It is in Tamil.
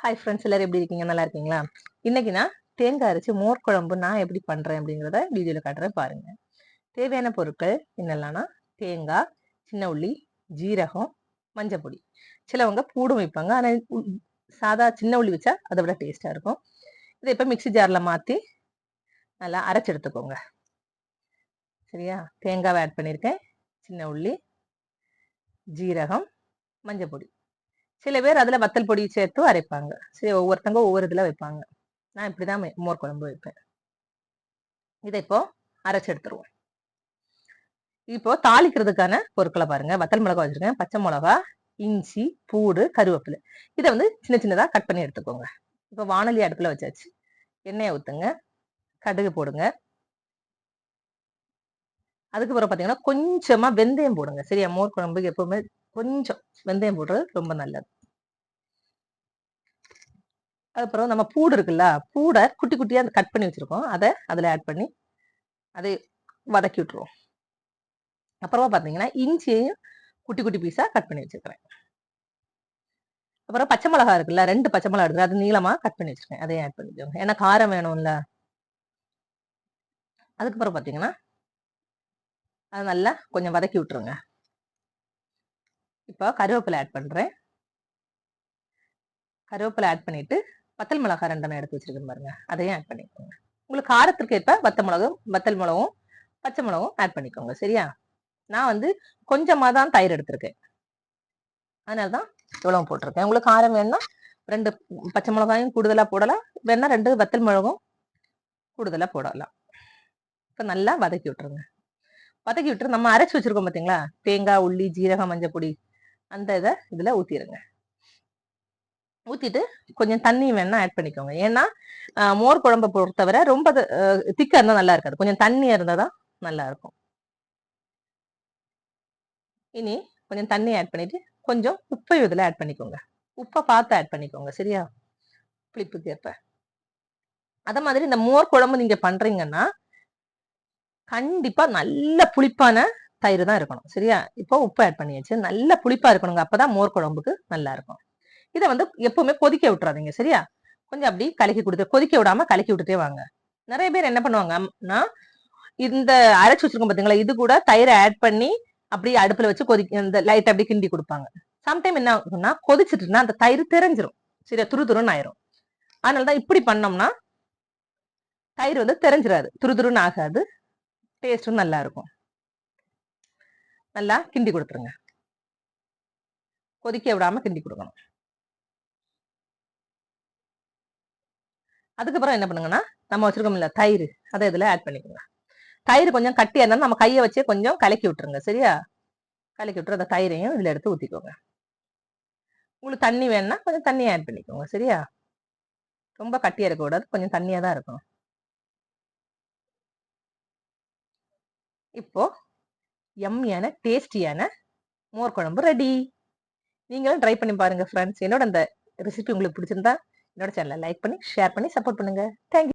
ஹாய் ஃப்ரெண்ட்ஸ், எல்லாரும் எப்படி இருக்கீங்க? நல்லா இருக்கீங்களா? இன்னைக்கு நான் தேங்காய் அரைச்சி மோர் குழம்பு நான் எப்படி பண்றேன் அப்படிங்கிறத வீடியோல காட்டுறேன் பாருங்க. தேவையான பொருட்கள் என்னெல்லாம்னா தேங்காய், சின்ன உள்ளி, ஜீரகம், மஞ்சள் பொடி. சிலவங்க பூடும் வைப்பாங்க. ஆனா சாதா சின்ன உள்ளி வச்சா அதை விட டேஸ்டா இருக்கும். இதை இப்ப மிக்சி ஜார்ல மாத்தி நல்லா அரைச்சு எடுத்துக்கோங்க. சரியா? தேங்காவை ஆட் பண்ணியிருக்கேன், சின்ன உள்ளி, ஜீரகம், மஞ்சள் பொடி. சில பேர் அதுல வத்தல் பொடி சேர்த்து அரைப்பாங்க. சரி, ஒவ்வொருத்தங்க ஒவ்வொரு இதுல வைப்பாங்க. நான் இப்படிதான் மோர் குழம்பு வைப்பேன். இதை இப்போ அரைச்சு எடுத்துருவோம். இப்போ தாளிக்கிறதுக்கான பொருட்களை பாருங்க. வத்தல் மிளகா வச்சிருக்கேன், பச்சை மிளகா, இஞ்சி, பூடு, கருவேப்பிலை. இதை வந்து சின்ன சின்னதா கட் பண்ணி எடுத்துக்கோங்க. இப்போ வானொலி அடுப்புல வச்சாச்சு. எண்ணெயை ஊத்துங்க, கடுகு போடுங்க. அதுக்கு பிறகு பாத்தீங்கன்னா கொஞ்சமா வெந்தயம் போடுங்க. சரியா? மோர் குழம்புக்கு எப்பவுமே கொஞ்சம் வெந்தயம் போடுறது ரொம்ப நல்லது. அதுக்கப்புறம் நம்ம பூடு இருக்குல்ல, பூடை குட்டி குட்டியா கட் பண்ணி வச்சிருக்கோம். அதை அதுல ஆட் பண்ணி அதை வதக்கி விட்டுருவோம். அப்புறமா பாத்தீங்கன்னா இஞ்சியையும் குட்டி குட்டி பீஸா கட் பண்ணி வச்சிருக்கிறேன். அப்புறம் பச்சை மிளகா இருக்குல்ல, 2 பச்சை மிளகா இருக்கு, அது நீளமா கட் பண்ணி வச்சிருக்கேன். அதையும் ஆட் பண்ணிக்கோங்க, ஏன்னா காரம் வேணும்ல. அதுக்கப்புறம் பாத்தீங்கன்னா அது நல்லா கொஞ்சம் வதக்கி விட்டுருங்க. இப்போ கருவேப்பிலை ஆட் பண்றேன். கருவேப்பிலை ஆட் பண்ணிட்டு வத்தல் மிளகா 2 எடுத்து வச்சிருக்கேன் பாருங்க, அதையும் ஆட் பண்ணிக்கோங்க. உங்களுக்கு காரத்திற்கு ஏற்ப வத்தல் மிளகும் பச்சை மிளகும் ஆட் பண்ணிக்கோங்க. சரியா? நான் வந்து கொஞ்சமா தான் தயிர் எடுத்திருக்கேன், அதனாலதான் இவ்வளவு போட்டிருக்கேன். உங்களுக்கு காரம் வேணும்னா 2 பச்சை மிளகாயும் கூடுதலா போடலாம், வேணா 2 வத்தல் மிளகும் கூடுதலா போடலாம். இப்ப நல்லா வதக்கி விட்டுருங்க. வதக்கி விட்டு நம்ம அரைச்சு வச்சிருக்கோம் பாத்தீங்களா, தேங்காய், உள்ளி, ஜீரகம், மஞ்சள் பொடி, அந்த இதை இதுல ஊத்திடுங்க. ஊத்திட்டு கொஞ்சம் தண்ணி வேணா ஆட் பண்ணிக்கோங்க. ஏன்னா மோர் குழம்பை பொறுத்தவரை ரொம்ப திக்கா இருந்தா நல்லா இருக்காது, கொஞ்சம் தண்ணியா இருந்தாதான் நல்லா இருக்கும். இனி கொஞ்சம் தண்ணி ஆட் பண்ணிட்டு கொஞ்சம் உப்பை இதுல ஆட் பண்ணிக்கோங்க. உப்பை பார்த்து ஆட் பண்ணிக்கோங்க. சரியா? புளிப்புக்கு ஏற்ப. அத மாதிரி இந்த மோர் குழம்பு நீங்க பண்றீங்கன்னா கண்டிப்பா நல்ல புளிப்பான தயிர் தான் இருக்கணும். சரியா? இப்போ உப்பு ஆட் பண்ணியாச்சு, நல்ல புளிப்பா இருக்கணுங்க, அப்பதான் மோர் குழம்புக்கு நல்லா இருக்கும். இதை வந்து எப்பவுமே கொதிக்க விட்டுறாதீங்க. சரியா? கொஞ்சம் அப்படி கலக்கி கொடுத்து, கொதிக்க விடாம கலக்கி விட்டுட்டே வாங்க. நிறைய பேர் என்ன பண்ணுவாங்கன்னா இந்த அரைச்சு வச்சிருக்கோம் பாத்தீங்களா, இது கூட தயிரை ஆட் பண்ணி அப்படி அடுப்புல வச்சு இந்த லைட் அப்படி கிண்டி கொடுப்பாங்க. சம்டைம் என்ன ஆகும்னா கொதிச்சுட்டுனா அந்த தயிர் தெரிஞ்சிரும். சரியா? துருதுருன்னு ஆயிரும். அதனாலதான் இப்படி பண்ணோம்னா தயிர் வந்து தெரிஞ்சிடாது, துருதுருன்னு ஆகாது, டேஸ்டும் நல்லா இருக்கும். நல்லா கிண்டி கொடுத்துருங்க, கொதிக்க விடாம கிண்டி கொடுக்கணும். அதுக்கப்புறம் என்ன பண்ணுங்கன்னா நம்ம வச்சிருக்கோம் இல்ல தயிர், அதை இதுல ஆட் பண்ணிக்கோங்க. தயிர் கொஞ்சம் கட்டியா இருந்தாலும் நம்ம கையை வச்சே கொஞ்சம் கலக்கி விட்டுருங்க. சரியா? கலக்கி விட்டுரு அந்த தயிரையும் இதுல எடுத்து ஊத்திக்கோங்க. உங்களுக்கு தண்ணி வேணும்னா கொஞ்சம் தண்ணியை ஆட் பண்ணிக்கோங்க. சரியா? ரொம்ப கட்டியா இருக்க கூடாது, கொஞ்சம் தண்ணியா தான் இருக்கணும். இப்போ யம்மியான டேஸ்டியான மோர் குழம்பு ரெடி. நீங்களும் ட்ரை பண்ணி பாருங்க ஃப்ரெண்ட்ஸ். என்னோட அந்த ரெசிபி உங்களுக்கு பிடிச்சிருந்தா என்னோட சேனலை லைக் பண்ணி ஷேர் பண்ணி சப்போர்ட் பண்ணுங்க. தேங்க்யூ.